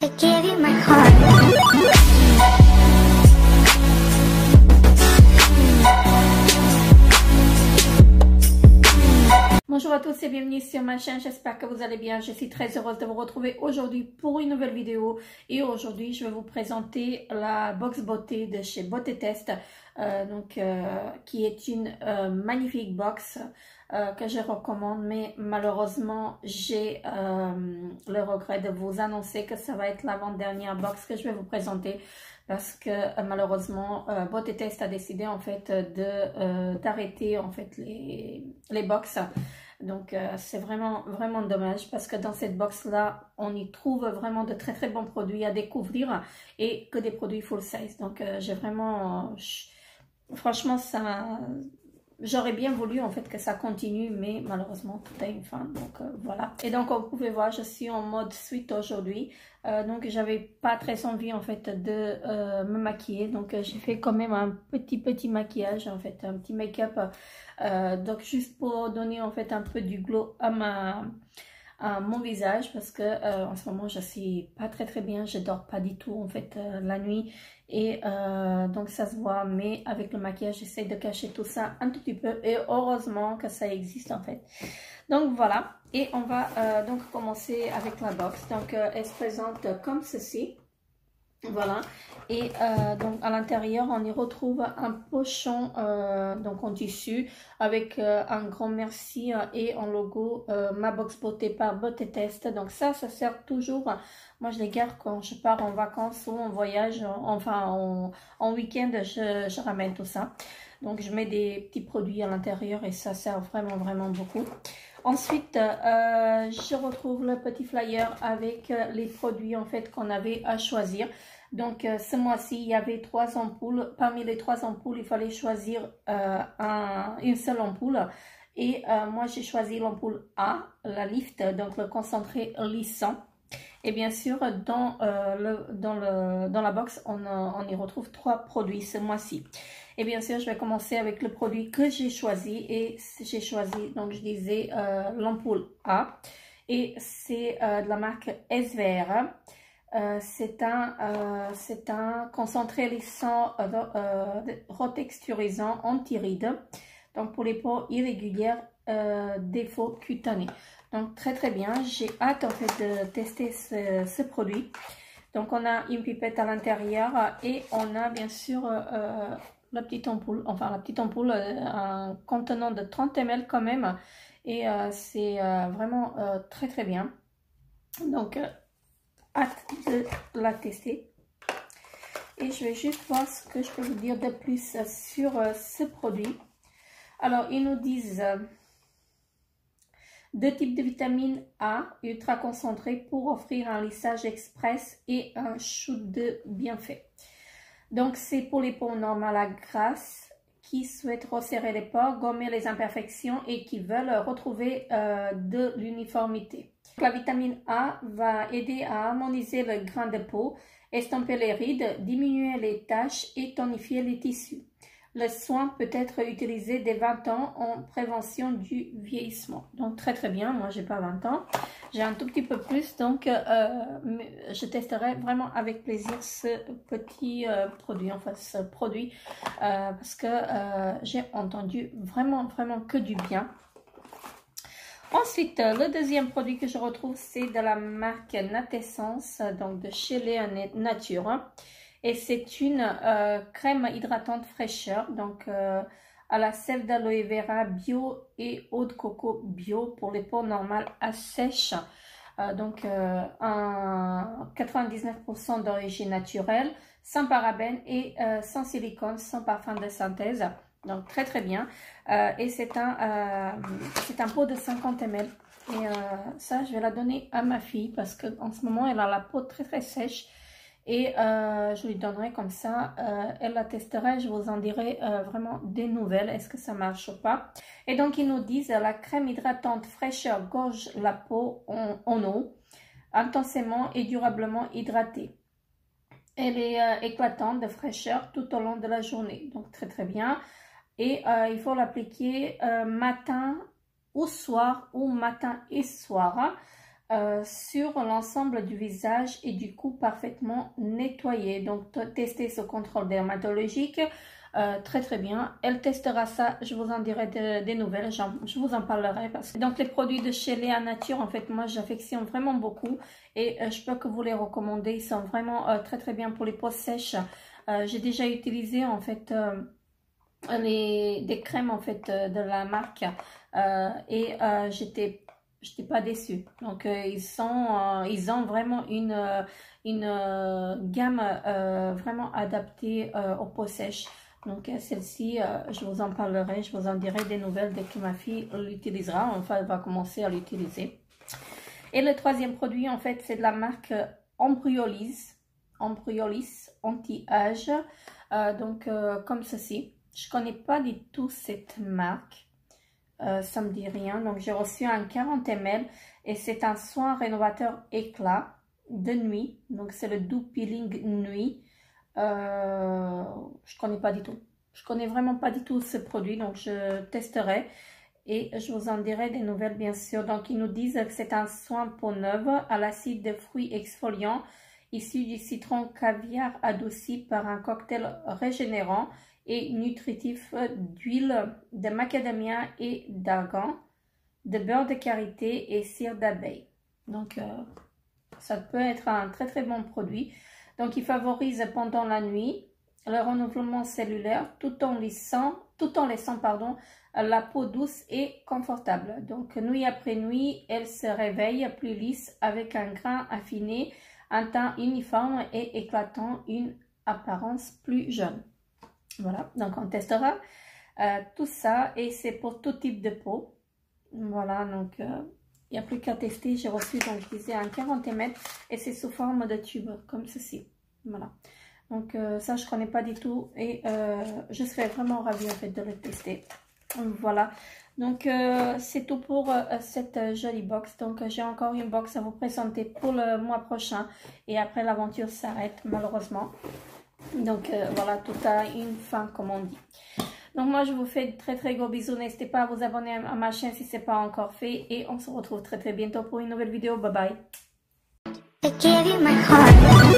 I gave you my heart. Bonjour à tous et bienvenue sur ma chaîne, j'espère que vous allez bien. Je suis très heureuse de vous retrouver aujourd'hui pour une nouvelle vidéo. Et aujourd'hui, je vais vous présenter la box beauté de chez Beauté Test, qui est une magnifique box que je recommande. Mais malheureusement, j'ai le regret de vous annoncer que ça va être l'avant-dernière box que je vais vous présenter. Parce que malheureusement, Beauté Test a décidé en fait d'arrêter en fait les box. Donc c'est vraiment dommage parce que dans cette box là on y trouve vraiment de très bons produits à découvrir et que des produits full size. Donc j'ai vraiment franchement ça, j'aurais bien voulu en fait que ça continue, mais malheureusement tout a une fin. Donc voilà. Et donc comme vous pouvez voir, je suis en mode suite aujourd'hui. Donc j'avais pas très envie en fait de me maquiller. Donc j'ai fait quand même un petit maquillage en fait, un petit make-up. Donc juste pour donner en fait un peu du glow à mon visage, parce que en ce moment je suis pas très bien, je dors pas du tout en fait la nuit. Et donc ça se voit, mais avec le maquillage j'essaie de cacher tout ça un tout petit peu et heureusement que ça existe en fait. Donc voilà, et on va donc commencer avec la box. Donc elle se présente comme ceci. Voilà, et donc à l'intérieur on y retrouve un pochon donc en tissu avec un grand merci et en logo ma box beauté par Beauté Test. Donc ça sert toujours, moi je les garde quand je pars en vacances ou en voyage, enfin en week-end, je ramène tout ça. Donc je mets des petits produits à l'intérieur et ça sert vraiment beaucoup. Ensuite, je retrouve le petit flyer avec les produits en fait qu'on avait à choisir. Donc ce mois-ci, il y avait 3 ampoules. Parmi les 3 ampoules, il fallait choisir une seule ampoule. Et moi, j'ai choisi l'ampoule A, la Lift, donc le concentré lissant. Et bien sûr, dans la box, on y retrouve 3 produits ce mois-ci. Et bien sûr, je vais commencer avec le produit que j'ai choisi. Et j'ai choisi, donc je disais, l'ampoule A. Et c'est de la marque SVR. C'est un concentré lissant retexturisant anti-rides. Donc pour les peaux irrégulières, défauts cutanés. Donc très bien, j'ai hâte en fait de tester ce produit. Donc on a une pipette à l'intérieur et on a bien sûr la petite ampoule, un contenant de 30 ml quand même. Et c'est vraiment très bien. Donc hâte de la tester. Et je vais juste voir ce que je peux vous dire de plus sur ce produit. Alors ils nous disent 2 types de vitamine A ultra concentré pour offrir un lissage express et un shoot de bienfait. Donc c'est pour les peaux normales à grasse qui souhaitent resserrer les pores, gommer les imperfections et qui veulent retrouver de l'uniformité. La vitamine A va aider à harmoniser le grain de peau, estomper les rides, diminuer les taches et tonifier les tissus. Le soin peut être utilisé dès 20 ans en prévention du vieillissement. Donc très bien, moi j'ai pas 20 ans, j'ai un tout petit peu plus, donc je testerai vraiment avec plaisir ce petit produit, parce que j'ai entendu vraiment que du bien. Ensuite, le deuxième produit que je retrouve, c'est de la marque Natessence, donc de chez Léa Nature. Et c'est une crème hydratante fraîcheur, donc à la sève d'aloe vera bio et eau de coco bio pour les peaux normales à sèche. Donc 99% d'origine naturelle, sans parabènes et sans silicone, sans parfum de synthèse. Donc très bien. Et c'est un pot de 50 ml. Et ça, je vais la donner à ma fille parce qu'en ce moment, elle a la peau très sèche. Et je lui donnerai comme ça, elle la testerait, je vous en dirai vraiment des nouvelles, est-ce que ça marche ou pas. Et donc ils nous disent la crème hydratante fraîcheur gorge la peau en eau, intensément et durablement hydratée. Elle est éclatante de fraîcheur tout au long de la journée, donc très bien. Et il faut l'appliquer matin ou soir ou matin et soir. sur l'ensemble du visage et du cou parfaitement nettoyé. Donc tester ce contrôle dermatologique, très bien. Elle testera ça, je vous en dirai des nouvelles, je vous en parlerai. Donc les produits de chez Léa Nature, en fait moi j'affectionne vraiment beaucoup et je peux que vous les recommander. Ils sont vraiment très bien pour les peaux sèches. J'ai déjà utilisé en fait des crèmes en fait de la marque et j'étais pas déçue. Donc ils ont vraiment une gamme vraiment adaptée aux peaux sèches. Donc celle-ci, je vous en parlerai, je vous en dirai des nouvelles dès que ma fille l'utilisera. Enfin, elle va commencer à l'utiliser. Et le troisième produit, en fait, c'est de la marque Embryolis anti-âge. Donc comme ceci. Je connais pas du tout cette marque. Ça me dit rien. Donc j'ai reçu un 40 ml et c'est un soin rénovateur éclat de nuit. Donc c'est le doux peeling nuit. Je connais pas du tout. Je connais vraiment pas du tout ce produit. Donc je testerai et je vous en dirai des nouvelles bien sûr. Donc ils nous disent que c'est un soin peau neuve à l'acide de fruits exfoliant issu du citron caviar adouci par un cocktail régénérant et nutritif d'huile de macadamia et d'argan, de beurre de karité et cire d'abeille. Donc ça peut être un très bon produit. Donc il favorise pendant la nuit le renouvellement cellulaire tout en laissant la peau douce et confortable. Donc nuit après nuit, elle se réveille plus lisse avec un grain affiné, un teint uniforme et éclatant, une apparence plus jeune. Voilà, donc on testera tout ça et c'est pour tout type de peau. Voilà, donc il n'y a plus qu'à tester. J'ai reçu, donc je disais, un 40 ml et c'est sous forme de tube comme ceci. Voilà, donc ça je connais pas du tout et je serais vraiment ravie en fait de le tester. Voilà, donc c'est tout pour cette jolie box. Donc j'ai encore une box à vous présenter pour le mois prochain et après l'aventure s'arrête malheureusement. Donc voilà, tout a une fin comme on dit. Donc moi je vous fais de très gros bisous. N'hésitez pas à vous abonner à ma chaîne si ce n'est pas encore fait. Et on se retrouve très bientôt pour une nouvelle vidéo. Bye bye. I give you my heart.